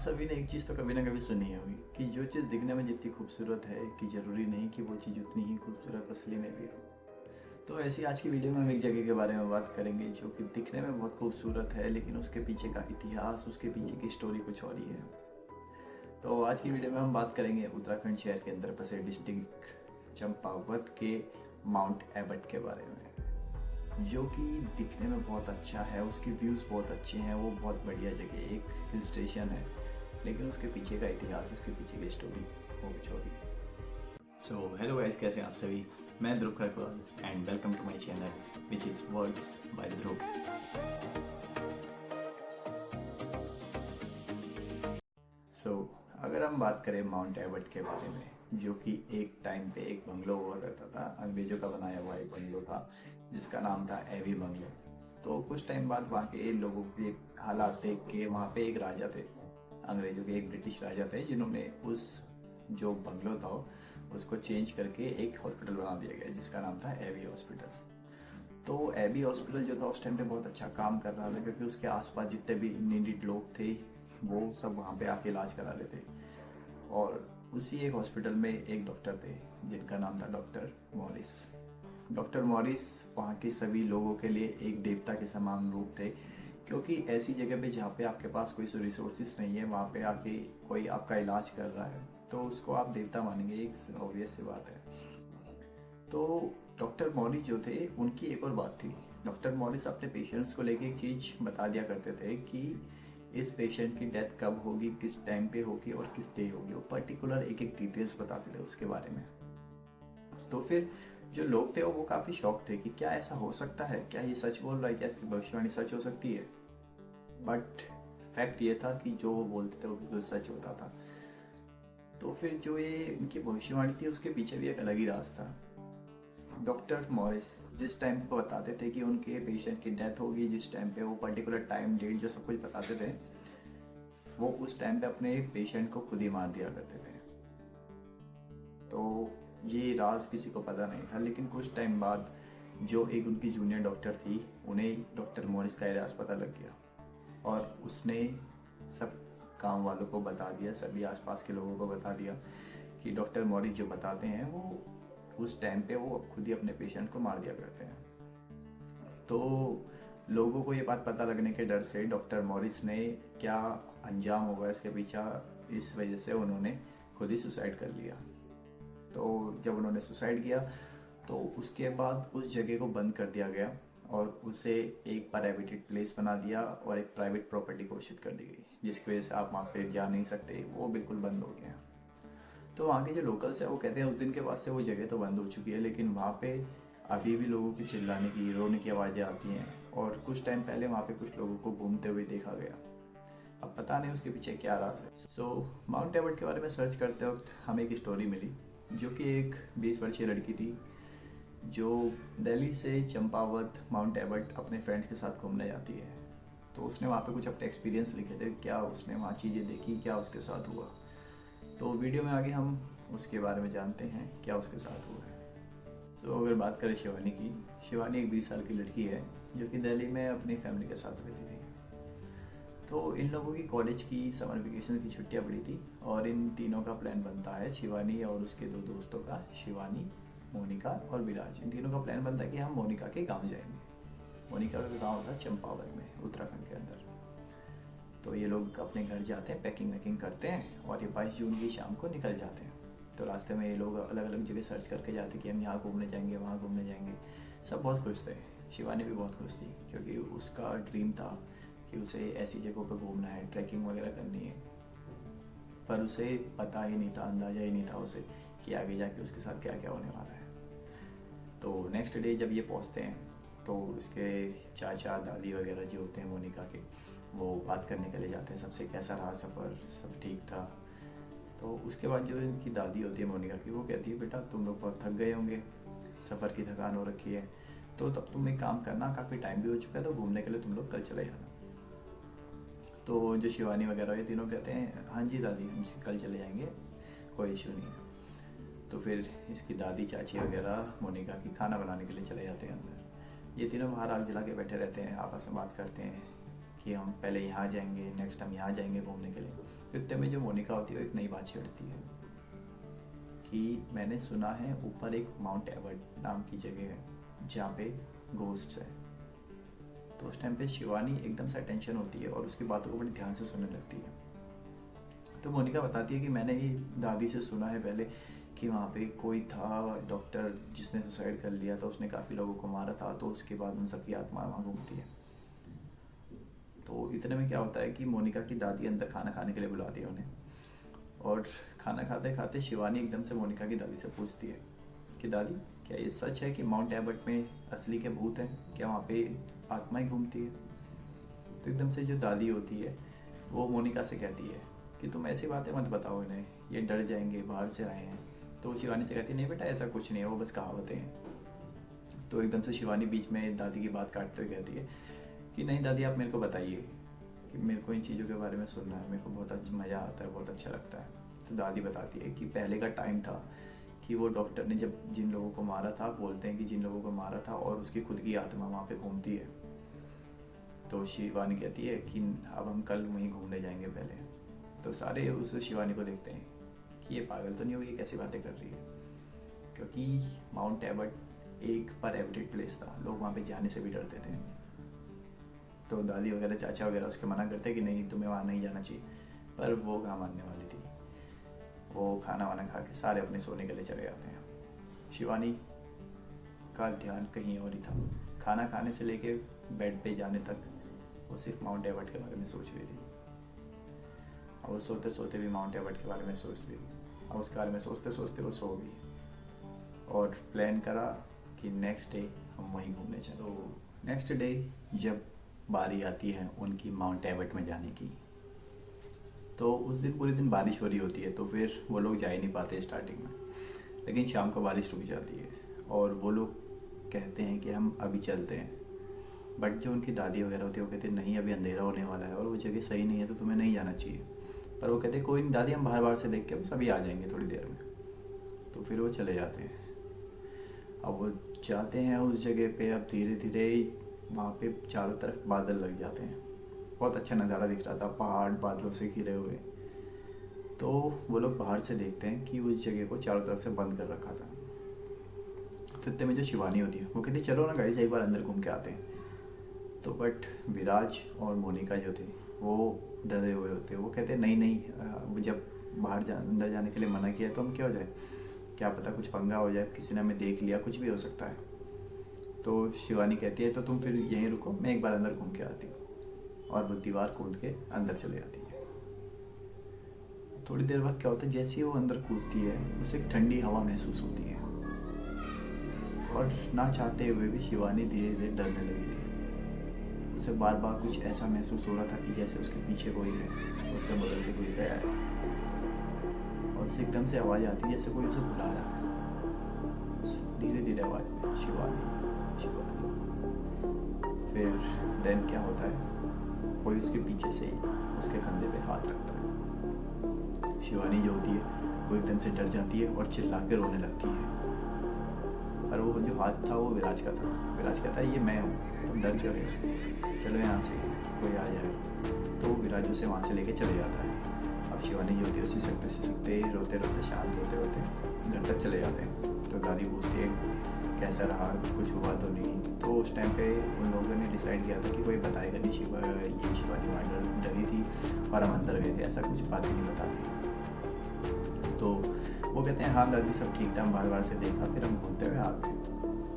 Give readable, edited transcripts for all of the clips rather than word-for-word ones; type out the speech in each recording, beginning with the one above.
सभी ने एक चीज़ तो कभी ना कभी सुनी होगी कि जो चीज़ दिखने में जितनी खूबसूरत है कि ज़रूरी नहीं कि वो चीज़ उतनी ही खूबसूरत असली में भी हो। तो ऐसी आज की वीडियो में हम एक जगह के बारे में बात करेंगे जो कि दिखने में बहुत खूबसूरत है, लेकिन उसके पीछे का इतिहास, उसके पीछे की स्टोरी कुछ और ही है। तो आज की वीडियो में हम बात करेंगे उत्तराखंड शहर के अंदर बसे डिस्ट्रिक्ट चंपावत के माउंट एबट के बारे में, जो कि दिखने में बहुत अच्छा है। उसके व्यूज़ बहुत अच्छे हैं, वो बहुत बढ़िया जगह है, एक हिल स्टेशन है, लेकिन उसके पीछे का इतिहास, उसके पीछे की स्टोरी वो कुछ और ही। सो हेलो गाइस, कैसे हैं आप सभी? मैं Dhruv Kharakwal and welcome to my channel which is words by Dhruv. अगर हम बात करें माउंट एबट के बारे में, जो कि एक टाइम पे एक बंगलो हुआ करता था, अंग्रेज़ों का बनाया हुआ एक बंगलो था जिसका नाम था एवी बंगलो। तो कुछ टाइम बाद वहाँ के लोगों के हालात देख के, वहाँ पे एक राजा थे, अंग्रेज़ों के एक ब्रिटिश राजा थे, जिन्होंने उस जो बंगलो था उसको चेंज करके एक हॉस्पिटल बना दिया गया जिसका नाम था एवी हॉस्पिटल। तो एबी हॉस्पिटल जो था उस टाइम पे बहुत अच्छा काम कर रहा था, क्योंकि उसके आसपास जितने भी नीडेड लोग थे वो सब वहाँ पे आके इलाज करा रहे थे। और उसी एक हॉस्पिटल में एक डॉक्टर थे जिनका नाम था डॉक्टर मॉरिस। डॉक्टर मॉरिस वहाँ के सभी लोगों के लिए एक देवता के समान रूप थे, क्योंकि ऐसी जगह पे जहाँ पे आपके पास कोई रिसोर्सेज नहीं है, वहाँ पे आके कोई आपका इलाज कर रहा है तो उसको आप देवता मानेंगे, एक ऑब्वियस सी बात है। तो डॉक्टर मॉरिस जो थे उनकी एक और बात थी। डॉक्टर मॉरिस अपने पेशेंट्स को लेके एक चीज़ बता दिया करते थे कि इस पेशेंट की डेथ कब होगी, किस टाइम पे होगी और किस डे होगी। वो पर्टिकुलर एक एक डिटेल्स बताते थे उसके बारे में। तो फिर जो लोग थे वो काफ़ी शॉक थे कि क्या ऐसा हो सकता है, क्या ये सच बोल रहा है, क्या इसकी भविष्यवाणी सच हो सकती है। बट फैक्ट ये था कि जो वो बोलते थे वो बिल्कुल सच होता था। तो फिर जो ये उनकी भविष्यवाणी थी उसके पीछे भी एक अलग ही राज था। डॉक्टर मॉरिस जिस टाइम पे बताते थे कि उनके पेशेंट की डेथ होगी, जिस टाइम पे वो पर्टिकुलर टाइम डेट जो सब कुछ बताते थे, वो उस टाइम पे अपने पेशेंट को खुद ही मार दिया करते थे। तो ये राज किसी को पता नहीं था, लेकिन कुछ टाइम बाद जो एक उनकी जूनियर डॉक्टर थी, उन्हें डॉक्टर मॉरिस का राज पता लग गया और उसने सब गांव वालों को बता दिया, सभी आसपास के लोगों को बता दिया कि डॉक्टर मॉरिस जो बताते हैं वो उस टाइम पे वो खुद ही अपने पेशेंट को मार दिया करते हैं। तो लोगों को ये बात पता लगने के डर से डॉक्टर मॉरिस ने क्या अंजाम होगा इसके पीछे, इस वजह से उन्होंने खुद ही सुसाइड कर लिया। तो जब उन्होंने सुसाइड किया तो उसके बाद उस जगह को बंद कर दिया गया और उसे एक प्रोहिबिटेड प्लेस बना दिया और एक प्राइवेट प्रॉपर्टी घोषित कर दी गई, जिसकी वजह से आप वहाँ पे जा नहीं सकते, वो बिल्कुल बंद हो गया। तो वहाँ के जो लोकल्स हैं वो कहते हैं उस दिन के बाद से वो जगह तो बंद हो चुकी है, लेकिन वहाँ पे अभी भी लोगों की चिल्लाने की, रोने की आवाज़ें आती हैं और कुछ टाइम पहले वहाँ पे कुछ लोगों को घूमते हुए देखा गया। अब पता नहीं उसके पीछे क्या राज है। माउंट एबट के बारे में सर्च करते वक्त हमें एक स्टोरी मिली, जो कि एक 20 वर्षीय लड़की थी जो दिल्ली से चंपावत माउंट एबट अपने फ्रेंड्स के साथ घूमने जाती है। तो उसने वहाँ पे कुछ अपने एक्सपीरियंस लिखे थे, क्या उसने वहाँ चीज़ें देखी, क्या उसके साथ हुआ। तो वीडियो में आगे हम उसके बारे में जानते हैं क्या उसके साथ हुआ है। अगर बात करें शिवानी की, शिवानी एक 20 साल की लड़की है जो कि दिल्ली में अपनी फैमिली के साथ रहती थी। तो इन लोगों की कॉलेज की समर वेकेशन की छुट्टियां पड़ी थी और इन तीनों का प्लान बनता है, शिवानी और उसके दो दोस्तों का, शिवानी, मोनिका और विराज। इन तीनों का प्लान बनता है कि हम मोनिका के गाँव जाएंगे। मोनिका का गाँव था चंपावत में, उत्तराखंड के अंदर। तो ये लोग अपने घर जाते हैं, पैकिंग वैकिंग करते हैं और ये 22 जून की शाम को निकल जाते हैं। तो रास्ते में ये लोग अलग अलग जगह सर्च करके जाते कि हम यहाँ घूमने जाएंगे, वहाँ घूमने जाएंगे। सब बहुत खुश थे, शिवानी भी बहुत खुश थी, क्योंकि उसका ड्रीम था कि उसे ऐसी जगहों पर घूमना है, ट्रैकिंग वगैरह करनी है। पर उसे पता ही नहीं था, अंदाज़ा ही नहीं था उसे कि आगे जाके उसके साथ क्या क्या होने वाला है। तो नेक्स्ट डे जब ये पहुँचते हैं तो इसके चाचा दादी वगैरह जो होते हैं मोनिका के, वो बात करने के लिए जाते हैं सबसे, कैसा रहा सफ़र, सब ठीक था। तो उसके बाद जो इनकी दादी होती है मोनिका की, वो कहती है बेटा तुम लोग बहुत थक गए होंगे, सफ़र की थकान हो रखी है, तो तब तुम एक काम करना, काफ़ी टाइम भी हो चुका है, तो घूमने के लिए तुम लोग कल चले जाना। तो जो शिवानी वगैरह ये तीनों कहते हैं हाँ जी दादी, हम कल चले जाएंगे, कोई इशू नहीं है। तो फिर इसकी दादी चाची वगैरह मोनिका की खाना बनाने के लिए चले जाते हैं अंदर। ये तीनों बाहर आग जला के बैठे रहते हैं, आपस में बात करते हैं कि हम पहले यहाँ जाएंगे, नेक्स्ट हम यहाँ जाएंगे घूमने के लिए। तो इतने में जो मोनिका होती है वो एक नई बात छेड़ती है कि मैंने सुना है ऊपर एक माउंट एवर्ट नाम की जगह है जहाँ पे घोस्ट्स है। तो उस टाइम पे शिवानी एकदम से टेंशन होती है और उसकी बातों को बड़ी ध्यान से सुनने लगती है। तो मोनिका बताती है कि मैंने ये दादी से सुना है पहले कि वहाँ पे कोई था डॉक्टर जिसने सुसाइड कर लिया था, उसने काफ़ी लोगों को मारा था, तो उसके बाद उन सबकी आत्मा वहाँ घूमती है। तो इतने में क्या होता है कि मोनिका की दादी अंदर खाना खाने के लिए बुलाती है उन्हें, और खाना खाते खाते शिवानी एकदम से मोनिका की दादी से पूछती है कि दादी क्या ये सच है कि माउंट एबर्ट में असली के भूत हैं, क्या वहाँ पे आत्माएं घूमती है? तो एकदम से जो दादी होती है वो मोनिका से कहती है कि तुम ऐसी बातें मत बताओ इन्हें, ये डर जाएंगे, बाहर से आए हैं। तो शिवानी से कहती है नहीं बेटा ऐसा कुछ नहीं है, वो बस कहावतें हैं। तो एकदम से शिवानी बीच में दादी की बात काटते हुए कहती है कि नहीं दादी आप मेरे को बताइए कि मेरे को इन चीज़ों के बारे में सुनना है, मेरे को बहुत मज़ा आता है, बहुत अच्छा लगता है। तो दादी बताती है कि पहले का टाइम था कि वो डॉक्टर ने जब जिन लोगों को मारा था, बोलते हैं कि जिन लोगों को मारा था और उसकी खुद की आत्मा वहाँ पे घूमती है। तो शिवानी कहती है कि अब हम कल वहीं घूमने जाएंगे पहले। तो सारे उस शिवानी को देखते हैं कि ये पागल तो नहीं होगी, कैसी बातें कर रही है, क्योंकि माउंट एबर्ट एक प्रोहिबिटेड प्लेस था, लोग वहाँ पे जाने से भी डरते थे। तो दादी वगैरह चाचा वगैरह उसके मना करते कि नहीं तुम्हें वहाँ नहीं जाना चाहिए, पर वो कहाँ मानने वाली थी। वो खाना वाना खा के सारे अपने सोने के लिए चले जाते हैं। शिवानी का ध्यान कहीं और ही था, खाना खाने से लेके बेड पे जाने तक वो सिर्फ माउंट एबर्ट के बारे में सोच रही थी, और वो सोते सोते भी माउंट एबर्ट के बारे में सोच रही थी, और उसके बारे में सोचते सोचते वो सो गई और प्लान करा कि नेक्स्ट डे हम वहीं घूमने चले। तो नेक्स्ट डे जब बारी आती है उनकी माउंट एबर्ट में जाने की, तो उस दिन पूरे दिन बारिश हो रही होती है, तो फिर वो लोग जा ही नहीं पाते स्टार्टिंग में। लेकिन शाम को बारिश रुक जाती है और वो लोग कहते हैं कि हम अभी चलते हैं। बट जो उनकी दादी वगैरह होती है वो कहते हैं नहीं अभी अंधेरा होने वाला है और वो जगह सही नहीं है, तो तुम्हें नहीं जाना चाहिए। पर वो कहते हैं कोई नहीं दादी, हम बाहर बाहर से देख के बस अभी आ जाएंगे थोड़ी देर में। तो फिर वो चले जाते हैं। अब वो जाते हैं उस जगह पे, अब धीरे धीरे वहाँ पे चारों तरफ बादल लग जाते हैं। बहुत अच्छा नज़ारा दिख रहा था, पहाड़ बादलों से घिरे हुए। तो वो लोग बाहर से देखते हैं कि उस जगह को चारों तरफ से बंद कर रखा था। तो इतने में जो शिवानी होती है वो कहती चलो ना गाइस एक बार अंदर घूम के आते हैं। तो बट विराज और मोनिका जो थे वो डरे हुए होते हैं। वो कहते हैं नहीं नहीं, जब बाहर अंदर जाने के लिए मना किया तो हम क्या हो जाए, क्या पता कुछ पंगा हो जाए, किसी ने हमें देख लिया, कुछ भी हो सकता है। तो शिवानी कहती है तो तुम फिर यहीं रुको, मैं एक बार अंदर घूम के आती हूँ। और वो दीवार कूद के अंदर चले जाती है। थोड़ी देर बाद क्या होता है, जैसे ही वो अंदर कूदती है उसे एक ठंडी हवा महसूस होती है, और ना चाहते हुए भी शिवानी धीरे धीरे डरने लगी थी। उसे बार बार कुछ ऐसा महसूस हो रहा था कि जैसे उसके पीछे कोई है, उसके बगल से कोई गया है, और उसे एकदम से आवाज़ आती है जैसे कोई उसे बुला रहा है। धीरे धीरे आवाज़ में शिवानी शिवानी। फिर देन क्या होता है, कोई उसके पीछे से उसके कंधे पे हाथ रखता है। शिवानी जो होती है वो एकदम से डर जाती है और चिल्ला के रोने लगती है। पर वो जो हाथ था वो विराज का था। विराज कहता है ये मैं हूँ, तुम डर क्यों रहे हो, चलो यहाँ से कोई आ जाए। तो विराज उसे वहाँ से लेके चले जाता है। अब शिवानी जो होती है उसी सिसकते रोते रोते शांत होते होते घर तक चले जाते हैं। तो दादी पूछती है कैसा रहा, कुछ हुआ तो नहीं। तो उस टाइम पे उन लोगों ने डिसाइड किया था कि कोई बताएगा नहीं, शिवानी वहाँ डरी थी और हम अंदर गए थे, ऐसा कुछ बात ही नहीं बता रही। तो वो कहते हैं हाँ दादी सब ठीक था, हम बार बार से देखा, फिर हम घूमते हुए आ गए।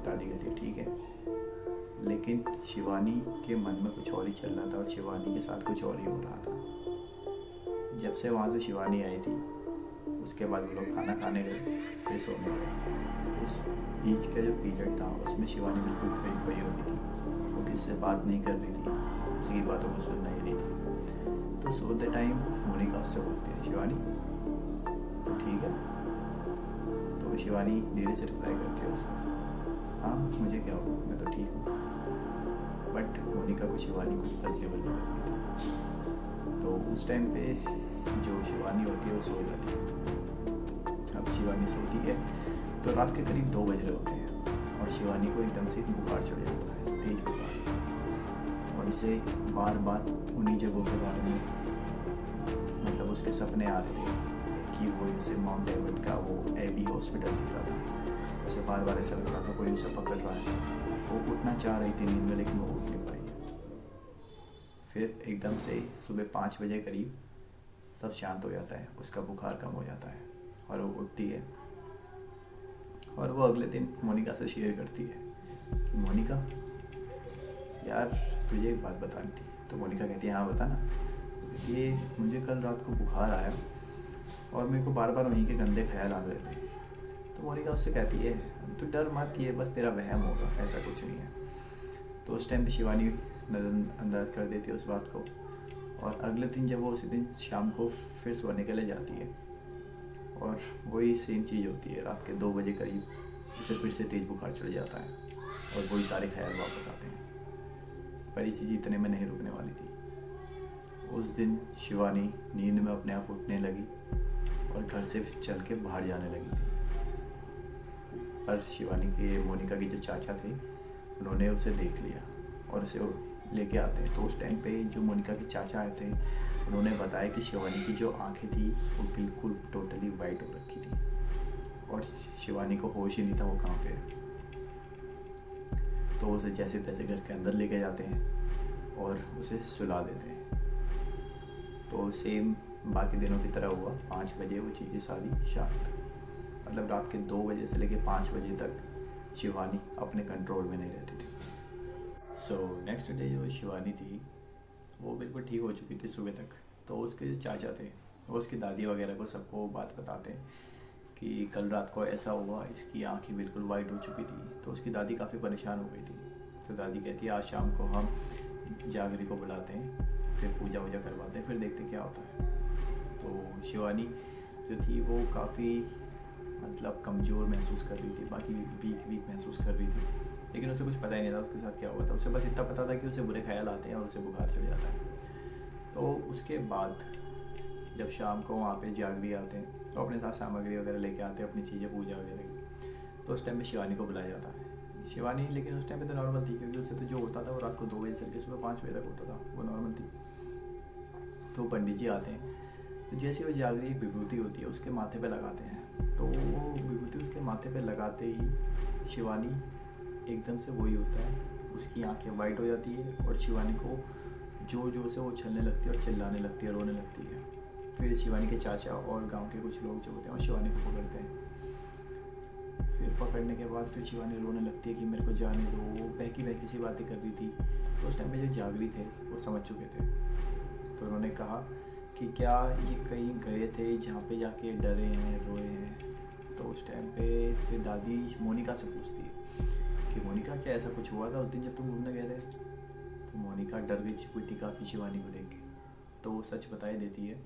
दादी कहती है ठीक है। लेकिन शिवानी के मन में कुछ और ही चल रहा था और शिवानी के साथ कुछ और ही हो रहा था। जब से वहाँ से शिवानी आई थी उसके बाद वो लोग खाना खाने गए, फिर सोने गए। उस बीच का जो पीरियड था उसमें शिवानी बिल्कुल खोई हो रही थी। वो किसी से बात नहीं कर रही थी, किसी की बातों को सुन नहीं रही थी। तो सोते टाइम मोनिका उससे बोलती है शिवानी तो ठीक है। तो शिवानी धीरे से रिप्लाई करती है उसको हाँ मुझे क्या हो, मैं तो ठीक हूँ। बट मोनिका को शिवानी कुछ बदले करती थी। तो उस टाइम पे जो शिवानी होती है वो सो जाती है। अब शिवानी सोती है तो रात के करीब 2 बज रहे होते हैं और शिवानी को एकदम से बुखार चढ़ जाता है, तेज बुखार। और उसे बार बार उन्हीं जगहों के बारे में मतलब उसके सपने आ रहे थे कि वो जैसे माउंट एवर्ट का वो एबी हॉस्पिटल दिख रहा था। उसे बार बार ऐसा लग रहा था कोई उसे पकड़ रहा है। वो उठना चाह रही थी नींद में, लेकिन वो उठ नहीं पाई। फिर एकदम से सुबह 5 बजे करीब सब शांत हो जाता है, उसका बुखार कम हो जाता है और वो उठती है। और वो अगले दिन मोनिका से शेयर करती है कि मोनिका यार तुझे एक बात बतानी थी। तो मोनिका कहती है हाँ बता ना। ये मुझे कल रात को बुखार आया और मेरे को बार बार वहीं के गंदे ख्याल आ रहे थे। तो मोनिका उससे कहती है तू डर मत, ये बस तेरा वहम होगा, ऐसा कुछ नहीं है। तो उस टाइम पे शिवानी नज़रअंदाज कर देती है उस बात को। और अगले दिन जब वो उसी दिन शाम को फिर सोने के लिए जाती है और वही सेम चीज़ होती है, रात के 2 बजे करीब उसे फिर से तेज़ बुखार चढ़ जाता है और वही सारे ख्याल वापस आते हैं। पर ये चीज़ इतने में नहीं रुकने वाली थी। उस दिन शिवानी नींद में अपने आप उठने लगी और घर से चल के बाहर जाने लगी थी। पर शिवानी के मोनिका के जो चाचा थे उन्होंने उसे देख लिया और उसे लेके आते हैं। तो उस टाइम पे जो मोनिका के चाचा आए थे उन्होंने बताया कि शिवानी की जो आंखें थी वो बिल्कुल टोटली वाइट हो रखी थी और शिवानी को होश ही नहीं था वो कहाँ पे है। तो उसे जैसे तैसे घर के अंदर लेके जाते हैं और उसे सुला देते हैं। तो सेम बाकी दिनों की तरह हुआ। 5 बजे वो चीज़ें सारी शांत, मतलब रात के 2 बजे से लेके 5 बजे तक शिवानी अपने कंट्रोल में नहीं रहती थी। सो नेक्स्ट डे जो शिवानी थी वो बिल्कुल ठीक हो चुकी थी सुबह तक। तो उसके जो चाचा थे वो उसकी दादी वगैरह को सबको बात बताते हैं कि कल रात को ऐसा हुआ, इसकी आंखें बिल्कुल वाइट हो चुकी थी। तो उसकी दादी काफ़ी परेशान हो गई थी। तो दादी कहती है आज शाम को हम जागरी को बुलाते हैं, फिर पूजा वूजा करवाते हैं, फिर देखते क्या होता है। तो शिवानी जो थी वो काफ़ी मतलब कमज़ोर महसूस कर रही थी, बाकी वीक महसूस कर रही थी, लेकिन उसे कुछ पता ही नहीं था उसके साथ क्या हुआ था। उसे बस इतना पता था कि उसे बुरे ख्याल आते हैं और उसे बुखार चढ़ जाता है। तो उसके बाद जब शाम को वहाँ पे जागरी आते हैं तो अपने साथ सामग्री वगैरह लेके आते हैं, अपनी चीज़ें पूजा वगैरह की। तो उस टाइम पे शिवानी को बुलाया जाता है। शिवानी लेकिन उस टाइम पे तो नॉर्मल थी, क्योंकि उससे तो जो होता था वो रात को 2 बजे से लेकर सुबह 5 बजे तक होता था, वो नॉर्मल थी। तो पंडित जी आते हैं, तो जैसे वो जागरी एक विभूति होती है उसके माथे पे लगाते हैं। तो वो विभूति उसके माथे पे लगाते ही शिवानी एकदम से वही होता है, उसकी आंखें वाइट हो जाती है और शिवानी को जोर से वो उछलने लगती है और चिल्लाने लगती है, रोने लगती है। फिर शिवानी के चाचा और गांव के कुछ लोग जो होते हैं वो शिवानी को पकड़ते हैं। फिर पकड़ने के बाद फिर शिवानी रोने लगती है कि मेरे को जाने दो। वो बहकी सी बातें कर रही थी। तो उस टाइम पे जो जागरी थे वो समझ चुके थे। तो उन्होंने कहा कि क्या ये कहीं गए थे जहाँ पे जाके डरे हैं, रोए हैं। तो उस टाइम पे फिर दादी मोनिका से पूछती है कि मोनिका क्या ऐसा कुछ हुआ था उस दिन जब तुम घूमने गए थे। तो मोनिका डर गई हुई थी काफ़ी शिवानी को देख के। तो वो सच बताई देती है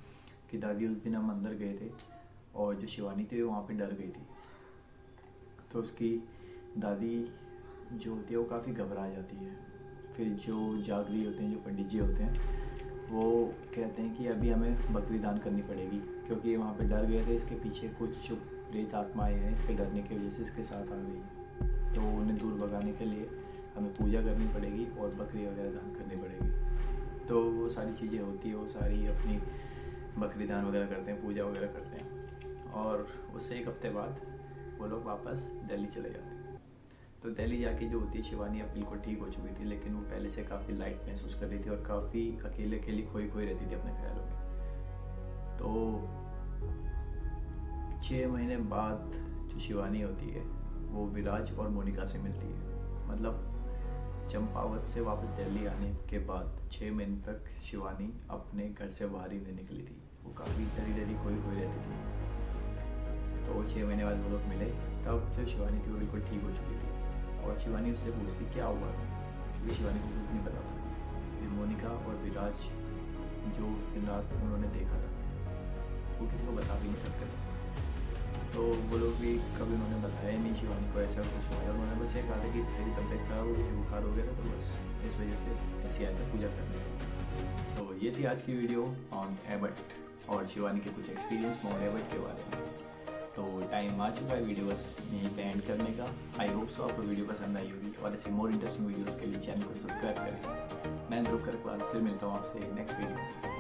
कि दादी उस दिन हम अंदर गए थे और जो शिवानी थी वो वहाँ पे डर गई थी। तो उसकी दादी जो होती है वो काफ़ी घबरा जाती है। फिर जो जागरी होते हैं, जो पंडित जी होते हैं, वो कहते हैं कि अभी हमें बकरी दान करनी पड़ेगी, क्योंकि वहाँ पे डर गए थे, इसके पीछे कुछ जो प्रेत आत्माएँ हैं इसके डरने की वजह से इसके साथ आ गई। तो उन्हें दूर भगाने के लिए हमें पूजा करनी पड़ेगी और बकरी वगैरह दान करनी पड़ेगी। तो वो सारी चीज़ें होती है, वो सारी अपनी बकरी दान वगैरह करते हैं, पूजा वगैरह करते हैं। और उससे 1 हफ्ते बाद वो लोग वापस दिल्ली चले जाते हैं। तो दिल्ली जाके जो होती है शिवानी अब बिल्कुल ठीक हो चुकी थी, लेकिन वो पहले से काफ़ी लाइट महसूस कर रही थी और काफ़ी अकेले खोई रहती थी अपने ख्यालों में। तो 6 महीने बाद जो शिवानी होती है वो विराज और मोनिका से मिलती है। मतलब चंपावत से वापस दिल्ली आने के बाद 6 महीने तक शिवानी अपने घर से बाहर ही नहीं निकली थी। वो काफ़ी डरी खोई रहती थी। तो 6 महीने बाद वो लोग मिले, तब जो शिवानी थी वो बिल्कुल ठीक हो चुकी थी। और शिवानी उससे पूछती क्या हुआ था, क्योंकि शिवानी को कुछ नहीं पता था। फिर मोनिका और विराज जो उस दिन रात उन्होंने देखा था वो किसी को बता भी नहीं सकते थे। तो वो लोग भी कभी उन्होंने बताया नहीं शिवानी को ऐसा कुछ हुआ है। उन्होंने बस ये कहा था कि तेरी तबीयत खराब हो गई थी, बुखार हो गया था, तो बस इस वजह से ऐसे आया था पूजा करने। सो ये थी आज की वीडियो ऑन एबट और शिवानी के कुछ एक्सपीरियंस माउंट एबट के बारे में। तो टाइम आ चुका है वीडियो बस यहीं पे एंड करने का। आई होप सो आपको वीडियो पसंद आई होगी और ऐसे मोर इंटरेस्टिंग वीडियोस के लिए चैनल को सब्सक्राइब करें। मैं ध्रुव करकवाल फिर मिलता हूँ आपसे नेक्स्ट वीडियो।